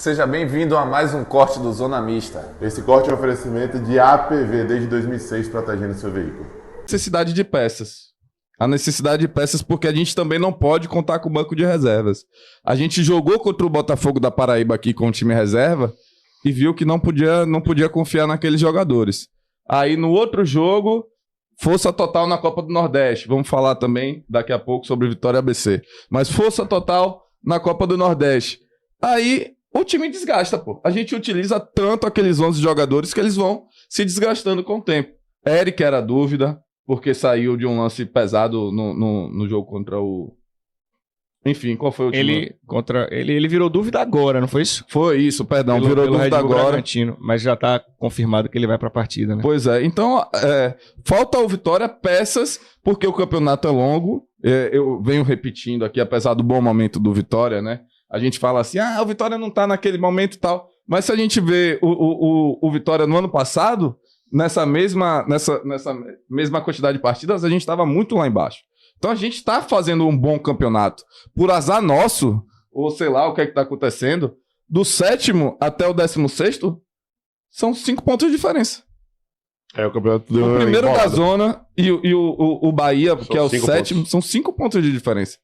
Seja bem-vindo a mais um corte do Zona Mista. Esse corte é um oferecimento de APV desde 2006, protegendo seu veículo. Necessidade de peças. A necessidade de peças porque a gente também não pode contar com o banco de reservas. A gente jogou contra o Botafogo da Paraíba aqui com o time reserva e viu que não podia confiar naqueles jogadores. Aí no outro jogo, força total na Copa do Nordeste. Vamos falar também daqui a pouco sobre Vitória ABC. Mas força total na Copa do Nordeste. Aí o time desgasta, pô. A gente utiliza tanto aqueles 11 jogadores que eles vão se desgastando com o tempo. Eric era dúvida, porque saiu de um lance pesado no jogo contra o... Enfim, qual foi o time? Ele virou dúvida agora, não foi isso? Foi isso, perdão, virou dúvida agora. Bragantino, mas já tá confirmado que ele vai pra partida, né? Pois é, então falta ao Vitória peças, porque o campeonato é longo. Eu venho repetindo aqui, apesar do bom momento do Vitória, né? A gente fala assim, o Vitória não tá naquele momento e tal. Mas se a gente vê o Vitória no ano passado, nessa mesma quantidade de partidas, a gente estava muito lá embaixo. Então a gente está fazendo um bom campeonato. Por azar nosso, ou sei lá o que é que está acontecendo, do 7º até o 16º, são 5 pontos de diferença. O campeonato o primeiro da zona e o Bahia, que é o 7º, são 5 pontos de diferença.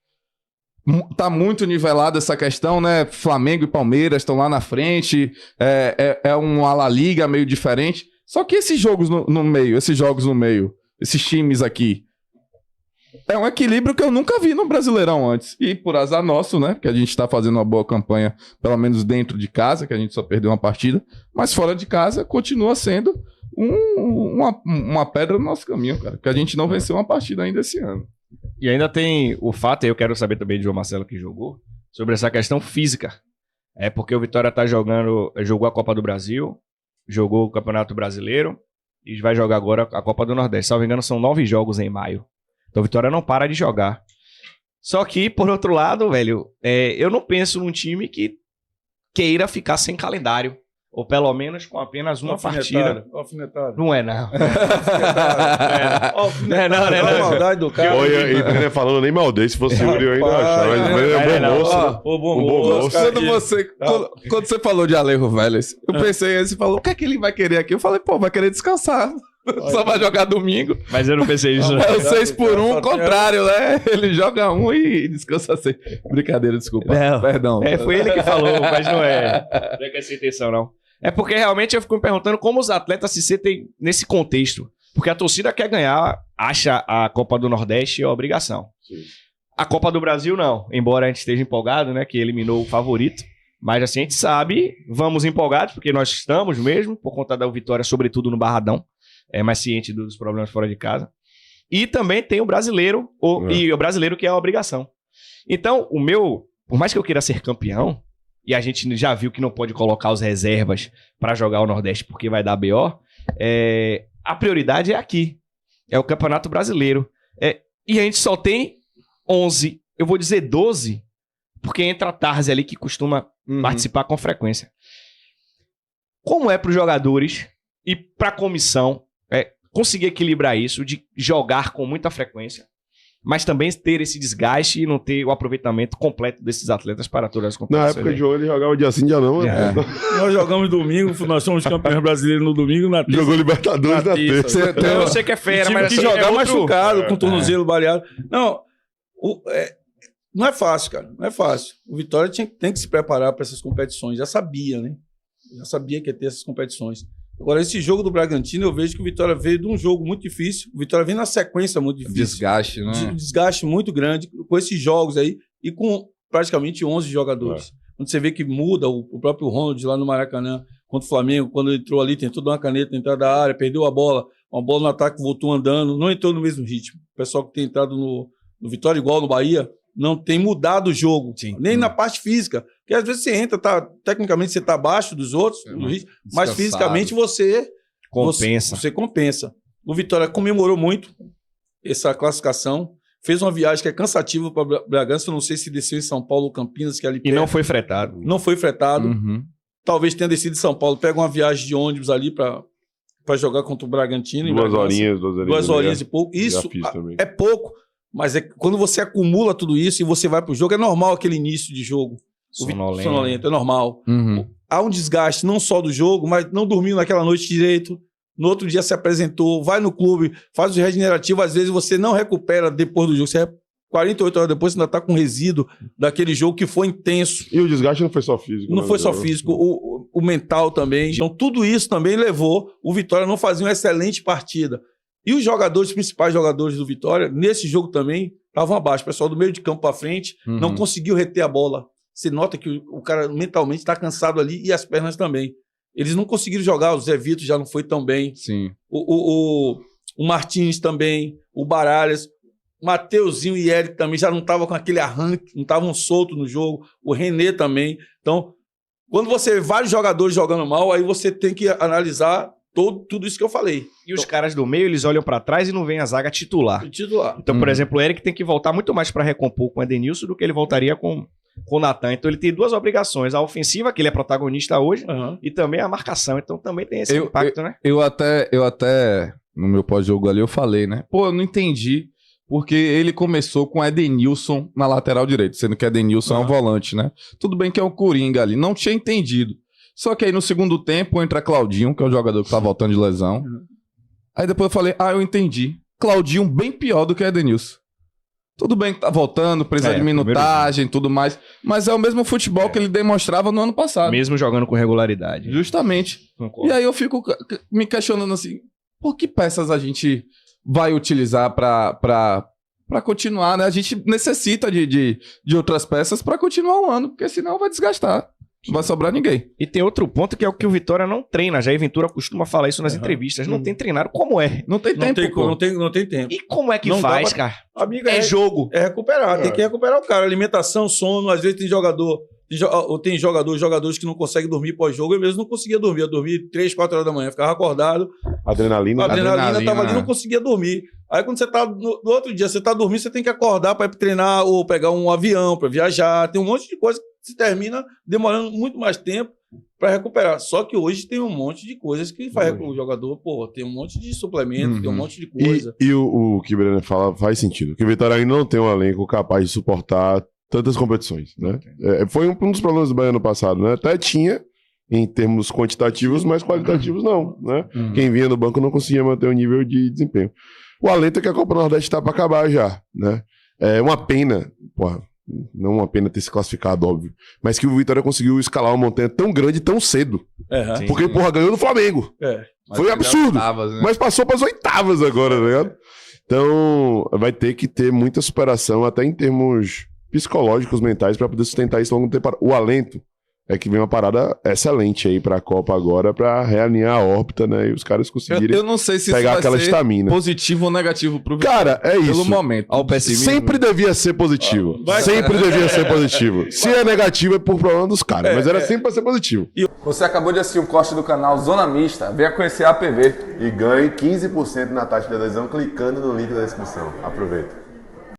Tá muito nivelada essa questão, né? Flamengo e Palmeiras estão lá na frente, é uma La Liga meio diferente. Só que esses jogos no meio, esses times aqui, é um equilíbrio que eu nunca vi no Brasileirão antes. E por azar nosso, né? Que a gente tá fazendo uma boa campanha, pelo menos dentro de casa, que a gente só perdeu uma partida. Mas fora de casa, continua sendo uma pedra no nosso caminho, cara. Que a gente não venceu uma partida ainda esse ano. E ainda tem o fato, eu quero saber também de João Marcelo que jogou, sobre essa questão física. É porque o Vitória jogou a Copa do Brasil, jogou o Campeonato Brasileiro e vai jogar agora a Copa do Nordeste. Se não me engano, são 9 jogos em maio. Então o Vitória não para de jogar. Só que, por outro lado, velho, eu não penso num time que queira ficar sem calendário. Ou pelo menos com apenas uma partida. Alfinetado. Não é, não. Não é maldade do cara. E não é falando nem maldade, se fosse o Yuri eu ainda achava. Mas é bom moço. Bom moço. Quando você falou de Alejo Vélez, eu pensei, você falou, o que é que ele vai querer aqui? Eu falei, vai querer descansar. Só vai jogar domingo. Mas eu não pensei isso. É o 6-1, contrário, né? Ele joga 1 e descansa 6. Brincadeira, desculpa. Não. Perdão. Foi ele que falou, mas não é. Não é com essa intenção, não. É porque realmente eu fico me perguntando como os atletas se sentem nesse contexto. Porque a torcida quer ganhar, acha a Copa do Nordeste a obrigação. Sim. A Copa do Brasil não. Embora a gente esteja empolgado, né? Que eliminou o favorito. Mas assim, a gente sabe, vamos empolgados, porque nós estamos mesmo, por conta da vitória, sobretudo no Barradão. É mais ciente dos problemas fora de casa. E também tem o brasileiro, e o brasileiro que é a obrigação. Então, por mais que eu queira ser campeão, e a gente já viu que não pode colocar os reservas para jogar o Nordeste porque vai dar BO, a prioridade é aqui. É o Campeonato Brasileiro. E a gente só tem 11, eu vou dizer 12, porque entra a Tarzi ali que costuma participar com frequência. Como é para os jogadores e para a comissão conseguir equilibrar isso, de jogar com muita frequência, mas também ter esse desgaste e não ter o aproveitamento completo desses atletas para todas as competições. Na época de hoje ele jogava dia sim, dia não. Nós jogamos domingo, nós somos campeões brasileiros no domingo, na terça. Jogou Libertadores na terça. Eu sei que é fera, mas que assim, jogar machucado, com tornozelo baleado. Não, não é fácil, cara. Não é fácil. O Vitória tem que se preparar para essas competições. Já sabia, né? Já sabia que ia ter essas competições. Agora, esse jogo do Bragantino, eu vejo que o Vitória veio de um jogo muito difícil. O Vitória vem na sequência muito difícil. Desgaste, né? Desgaste muito grande com esses jogos aí e com praticamente 11 jogadores. Quando você vê que muda, o próprio Ronald lá no Maracanã, contra o Flamengo, quando ele entrou ali, tentou dar uma caneta na entrada da área, perdeu a bola, uma bola no ataque, voltou andando, não entrou no mesmo ritmo. O pessoal que tem entrado no Vitória, igual no Bahia, não tem mudado o jogo, nem na parte física. Porque às vezes você entra, tecnicamente você está abaixo dos outros, mas fisicamente você compensa. Você compensa. O Vitória comemorou muito essa classificação, fez uma viagem que é cansativa para Bragança, não sei se desceu em São Paulo ou Campinas, que é ali perto. E não foi fretado. Não foi fretado. Talvez tenha descido em São Paulo, pega uma viagem de ônibus ali para jogar contra o Bragantino. 2 horinhas. 2 horinhas e pouco. Isso é pouco. Mas quando você acumula tudo isso e você vai pro jogo, é normal aquele início de jogo. Sonolento, é normal. Uhum. Há um desgaste não só do jogo, mas não dormiu naquela noite direito. No outro dia se apresentou, vai no clube, faz o regenerativo. Às vezes você não recupera depois do jogo. Você 48 horas depois você ainda está com resíduo daquele jogo que foi intenso. E o desgaste não foi só físico. Não foi só físico, o mental também. Então tudo isso também levou o Vitória a não fazer uma excelente partida. E os jogadores, os principais jogadores do Vitória, nesse jogo também, estavam abaixo. O pessoal do meio de campo para frente não conseguiu reter a bola. Você nota que o cara mentalmente está cansado ali e as pernas também. Eles não conseguiram jogar, o Zé Vitor já não foi tão bem. Sim. O Martins também, o Baralhas, o Mateuzinho e Eric também já não estavam com aquele arranque, não estavam soltos no jogo. O René também. Então, quando você vê vários jogadores jogando mal, aí você tem que analisar tudo isso que eu falei. E os caras do meio, eles olham pra trás e não veem a zaga titular. Então, por exemplo, o Eric tem que voltar muito mais pra recompor com o Edenilson do que ele voltaria com o Natan. Então ele tem duas obrigações. A ofensiva, que ele é protagonista hoje, e também a marcação. Então também tem esse impacto, né? Eu até, no meu pós-jogo ali, eu falei, né? Pô, eu não entendi porque ele começou com Edenilson na lateral direita, sendo que Edenilson é um volante, né? Tudo bem que é um coringa ali. Não tinha entendido. Só que aí no segundo tempo entra Claudinho, que é o jogador que tá voltando de lesão. Aí depois eu falei, eu entendi. Claudinho bem pior do que Edenilson. Tudo bem que tá voltando, precisa de minutagem e tudo mais, mas é o mesmo futebol que ele demonstrava no ano passado. Mesmo jogando com regularidade. Justamente. Concordo. E aí eu fico me questionando assim, por que peças a gente vai utilizar pra continuar, né? A gente necessita de outras peças pra continuar o ano, porque senão vai desgastar. Não vai sobrar ninguém. E tem outro ponto que é o que o Vitória não treina. Jair Ventura costuma falar isso nas entrevistas. Não tem treinado como é. Não tem tempo. Não tem tempo. E como é que faz, cara? Amigo, é jogo. É recuperar. Tem que recuperar o cara. Alimentação, sono. Às vezes tem jogadores que não conseguem dormir pós-jogo. Eu mesmo não conseguia dormir. Eu dormia 3, 4 horas da manhã. Ficava acordado. Adrenalina Tava ali, não conseguia dormir. Aí quando você tá no outro dia, você tá dormindo, você tem que acordar para ir treinar ou pegar um avião para viajar. Tem um monte de coisa que se termina demorando muito mais tempo para recuperar. Só que hoje tem um monte de coisas que faz o jogador, tem um monte de suplemento, tem um monte de coisa. E o que o Breno fala faz sentido. Porque o Vitória ainda não tem um elenco capaz de suportar tantas competições, né? Foi um dos problemas do Bahia no passado, né? Até tinha em termos quantitativos, mas qualitativos não, né? Quem vinha no banco não conseguia manter o nível de desempenho. O alento é que a Copa Nordeste está para acabar já, né? É uma pena, não uma pena ter se classificado, óbvio, mas que o Vitória conseguiu escalar uma montanha tão grande tão cedo. Porque, ganhou do Flamengo. Foi absurdo. Oitavas, né? Mas passou para as oitavas agora, tá ligado? Então, vai ter que ter muita superação, até em termos psicológicos, mentais, para poder sustentar isso ao longo do tempo. O alento é que vem uma parada excelente aí pra Copa agora, pra realinhar a órbita, né? E os caras conseguirem eu não sei se pegar isso aquela vai ser estamina. positivo ou negativo pro Vitória. Cara, é isso. Pelo momento. Ao pessimismo. Sempre devia ser positivo. Sempre devia ser positivo. Se é negativo, é por problema dos caras. Mas era sempre pra ser positivo. Você acabou de assistir um corte do canal Zona Mista. Venha conhecer a APV. E ganhe 15% na taxa de adesão clicando no link da descrição. Aproveita.